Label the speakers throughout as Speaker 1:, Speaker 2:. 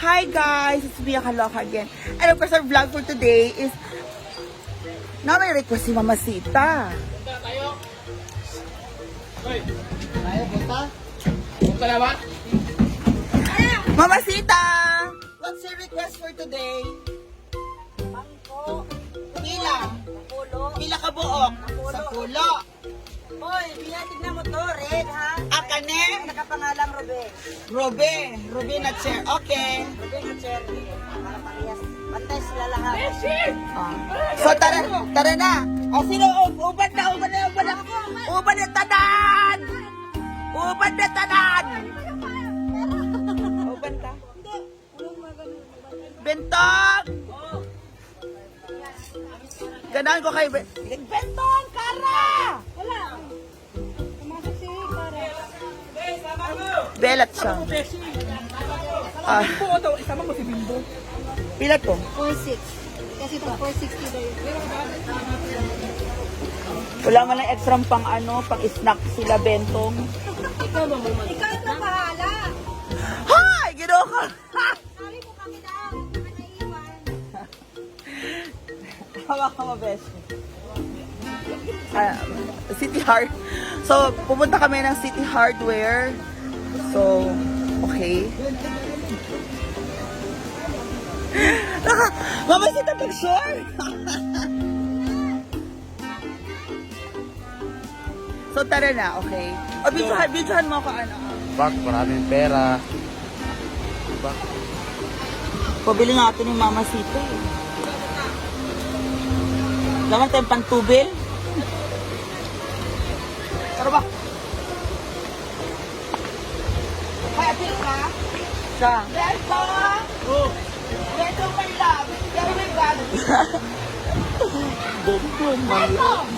Speaker 1: Hi guys, it's Mia Kaloka again. And of course, our vlog for today is na may request si Mama Sita. Mama Sita, what's your request for today?
Speaker 2: Bangko.
Speaker 1: Pila?
Speaker 2: Pulo.
Speaker 1: Pila ka buok? Sa pulo.
Speaker 2: Hoy, binatig na mo to, red ha?
Speaker 1: Akane?
Speaker 2: Nakapangalang Robe.
Speaker 1: Ruby na chair. Okay.
Speaker 2: Robe na cherry. Para parehas. Bantay sila lahat.
Speaker 1: So tara na. O sino? Ubad na tanan! Ubad na tanan! Ubad ka? Bentong! Ganahan ko kay Bentong! Kara!
Speaker 2: Wala. Pumasok si Kara.
Speaker 1: Belat siya. Ah,
Speaker 2: Isama mo si Bimbo.
Speaker 1: pila to?
Speaker 2: 4.6. Kasi ito 4.60 daw yun.
Speaker 1: Wala man lang extra pang pang snack sila Bentong.
Speaker 2: Ikaw ba mo mag- Ikaw na bahala.
Speaker 1: Hi! Ginoo ka!
Speaker 2: Sabi mo kami daw. Naman naiiwan.
Speaker 1: Hawa ka mo, best. City Hard. So, pupunta kami ng City Hardware. So, okay. Mama, sita pag-short! So, tara na, okay? O, videohan mo ako,
Speaker 3: Bak, maraming pera. Bak.
Speaker 1: Pabili natin ni Mama Sita, eh. Laman tayong pantubil. Tara ba? May apil ka? Siya. Beto! Oh! Beto, my love! Pero may bag. Beto, my love.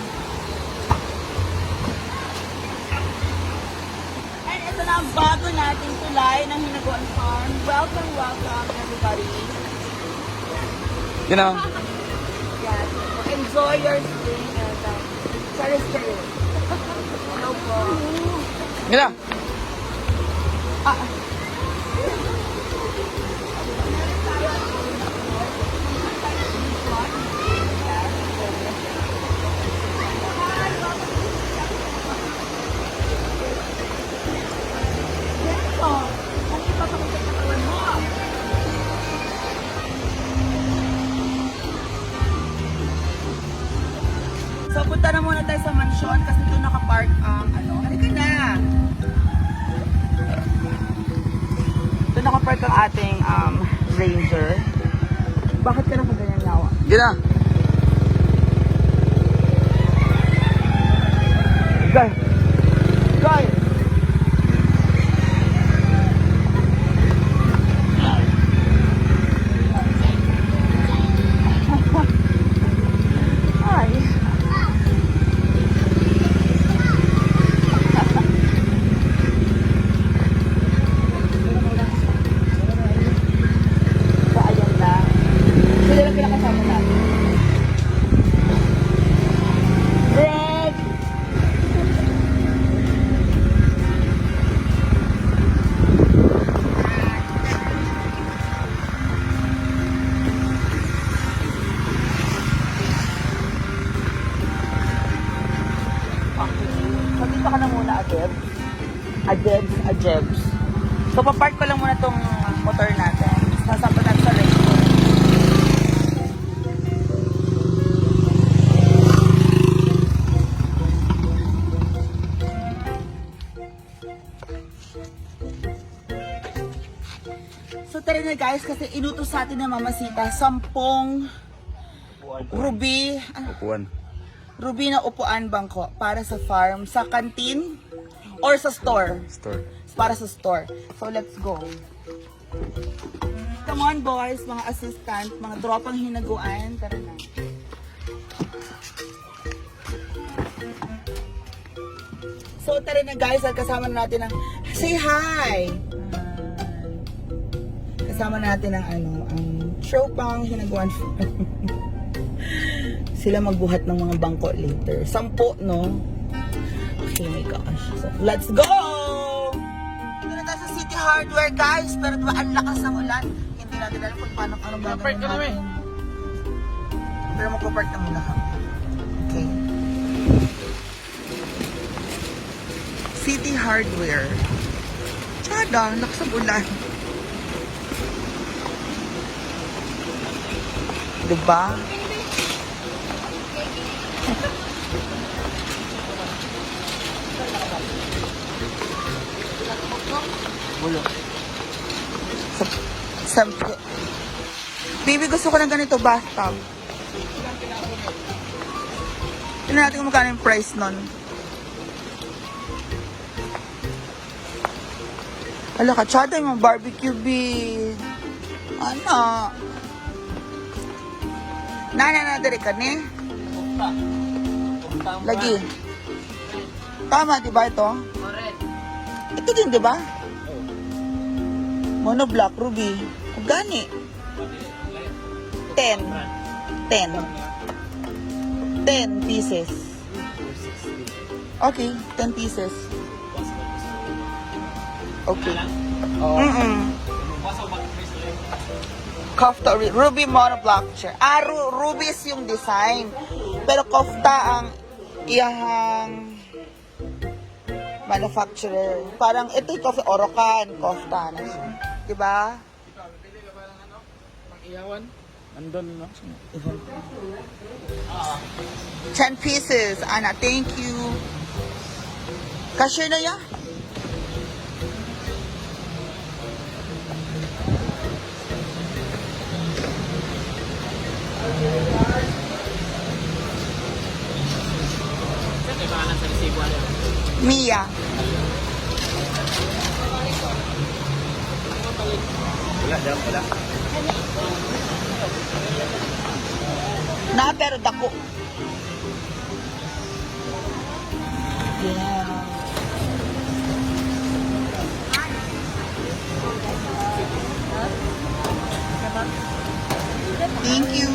Speaker 1: And ito na ang bago nating tulay ng Hinaguan Farm. Welcome, everybody.
Speaker 3: You know,
Speaker 1: Yes. Enjoy your stay and cherish the room. Hello po.
Speaker 3: you know.
Speaker 1: So, punta na muna tayo sa mansyon kasi doon nakapark ang halika na! Doon nakapark ang ating Ranger. Bakit ka nakaganyan nawa?
Speaker 3: You know.
Speaker 1: Guy! Guy! Ay! So, ayan na. Sila lang pinakasama natin. Greg! So, dito ka na muna, Ajebs. So, papark ko lang muna tong motor natin. Sasampa natin sa restaurant. So, tara na guys, kasi inutos sa atin ng Mama Sita, 10 ruby,
Speaker 3: Upuan.
Speaker 1: ruby na upuan bangko para sa farm, sa canteen, or sa store.
Speaker 3: Store.
Speaker 1: Para sa store. So, let's go. Come on, boys, mga assistant, mga tropang hinaguan. Tara na. So, tara na guys, at kasama natin ang say hi! Kasama natin ang ang tropang hinaguan. Sila magbuhat ng mga bangko later. 10, no? Okay, my gosh. So, let's go! Dito na tayo sa City Hardware, guys. Pero diba, ang lakas ng ulan. natin alam kung paano anong gagawin
Speaker 3: Park ka namin.
Speaker 1: natin. Pero magpa-park na muna kami. Okay. City Hardware. Tsada, lakas ng ulan. Diba?
Speaker 3: Bulo.
Speaker 1: Sa, baby, gusto ko ng ganito bathtub. Tignan natin kung magkano yung price nun. Ala ka, tsada yung mga barbecue bead. Ano? Na, dali ka ni? Lagi. Tama, di ba ito?
Speaker 2: Correct.
Speaker 1: Ito din, di ba? Mono black ruby. Kung gani. 10 pieces. Okay, 10 pieces. Okay. Kofta, ruby mono black chair. Ruby is yung design. Pero kofta ang iyahang manufacturer. Parang ito yung coffee, Orocan, kofta na siya. Diba?
Speaker 3: Pili ka ba ng ano? Pang-iyawan? Andun, no?
Speaker 1: 10 pieces. Ana, thank you. Cashier na ya? Mia.
Speaker 3: Wala, daw wala.
Speaker 1: Na, pero dako. Yeah. Thank you.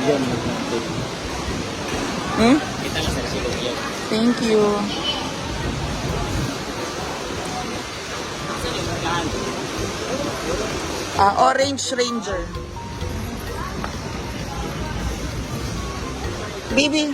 Speaker 3: Yan.
Speaker 1: Hmm?
Speaker 3: Kita lang sa silog yan.
Speaker 1: Thank you. Orange Ranger. Baby.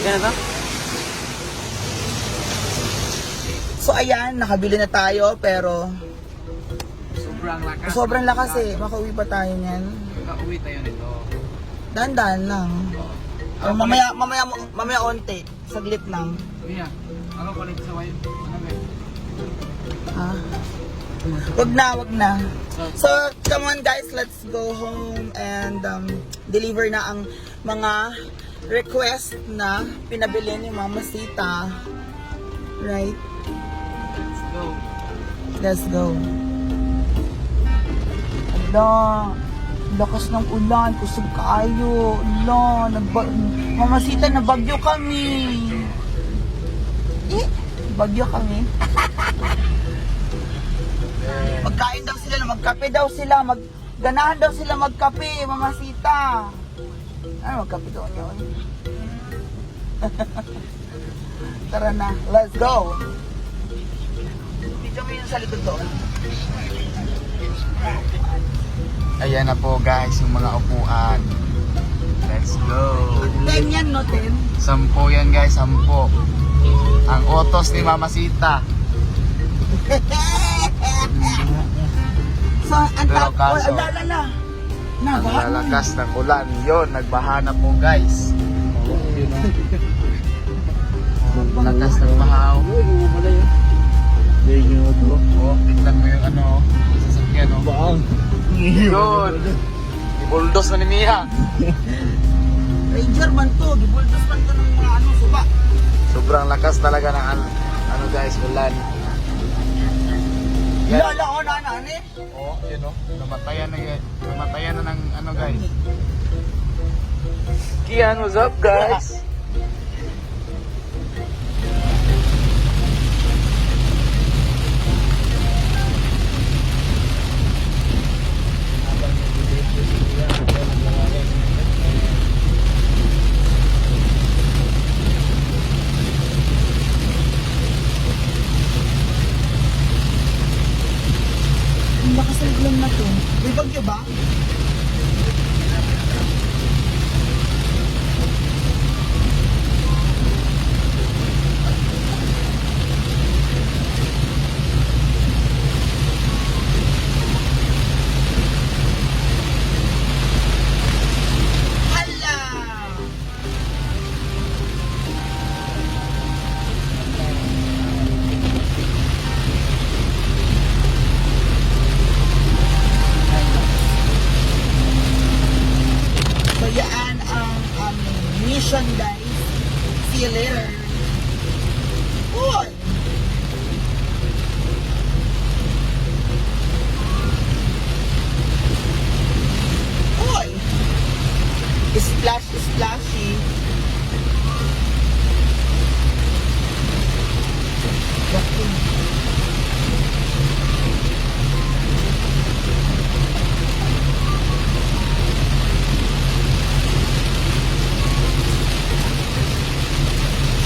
Speaker 3: Ganun ba?
Speaker 1: So ayan, nakabili na tayo pero
Speaker 3: Sobrang lakas.
Speaker 1: sobrang lakas eh. Makauwi pa tayo niyan.
Speaker 3: Nakauwi tayo nito.
Speaker 1: Dahan-dahan lang. Mamaya onte. Saglit lang.
Speaker 3: Mia, ano pa rin sa wine? Ano ba?
Speaker 1: Ha? Wag na. So, come on guys, let's go home and deliver na ang mga request na pinabili ni Mama Sita. Right?
Speaker 3: Let's go.
Speaker 1: Let's go. Ala, lakas ng ulan, kusog kaayo. Ala, Mama Sita, nabagyo kami. Bagyo kami. Magkain daw sila, magkape daw sila, ganahan daw sila magkape, Mama Sita. Ano magkape doon yun? Tara na, let's go. Video mo yun sa likod doon.
Speaker 3: Ayan na po guys, yung mga upuan. Let's go.
Speaker 1: 10 yan, no? 10?
Speaker 3: 10 yan guys, 10. Ang utos ni Mama Sita.
Speaker 1: So, ang
Speaker 3: Pero
Speaker 1: top,
Speaker 3: kaso,
Speaker 1: alala.
Speaker 3: Ang
Speaker 1: Nabahan.
Speaker 3: lalakas ng ulan. Yun, nagbaha na po guys. Lakas ng bahaw. Oh, tignan mo yung ano, sasakyan oh. Yun. Ibuldos na ni Mia.
Speaker 1: Ranger man to, gibuldos man to ng mga ano, suba.
Speaker 3: Sobrang lakas talaga ng ano guys, ulan. Yan.
Speaker 1: Lala ko na nani.
Speaker 3: Oh, yun oh. Namatayan na ng ano guys. Kian, what's up guys?
Speaker 1: Ang lakas ng ulan na to. May bagyo ba? Hala! So yan ang mission guys. See you later. Uy! Uy! Splashy.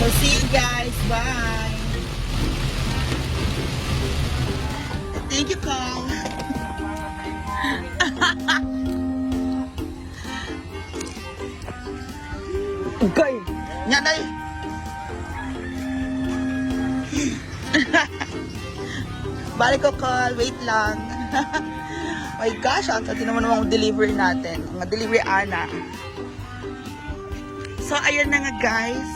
Speaker 1: So see you guys. Bye. Thank you, Carl. Okay. Yan ay. Balik ko, Carl. Wait lang. My gosh, ang naman ang delivery natin. Ang delivery ana. So, ayan na nga, guys.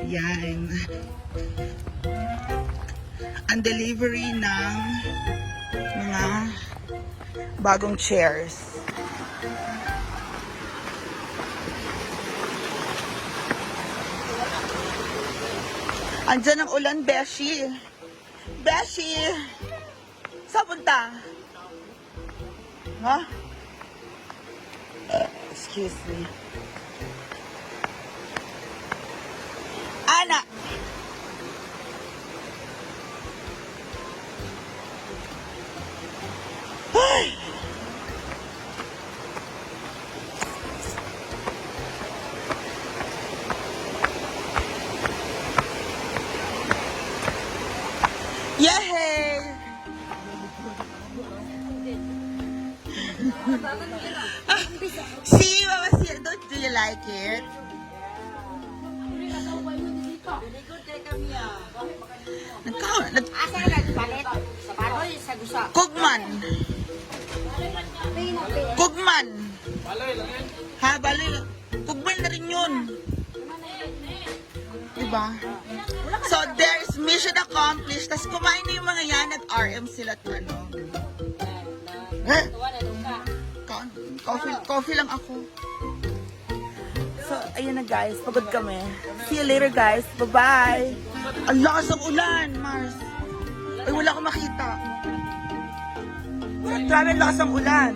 Speaker 1: Yan. Ang delivery ng mga bagong chairs. Andyan ang ulan, Beshi. Beshi! Saan punta? Ha? Excuse me. Ana! Ay! Yay! See, Mama Sia, do you like it?
Speaker 2: Asa ka nagpalit? Sa paroy, sa gusa.
Speaker 1: Kugman. Kugman. Ha, baloy. Kugman na rin yun. Diba? So, there's mission accomplished. Tapos kumain na yung mga yan. Nag-RM sila at ano. Eh? Coffee lang ako. So, ayun na guys. Pagod kami. See you later guys. Bye-bye. Ang lakas ng ulan, Mars. Ay, wala akong makita. Grabe ang lakas ng ulan.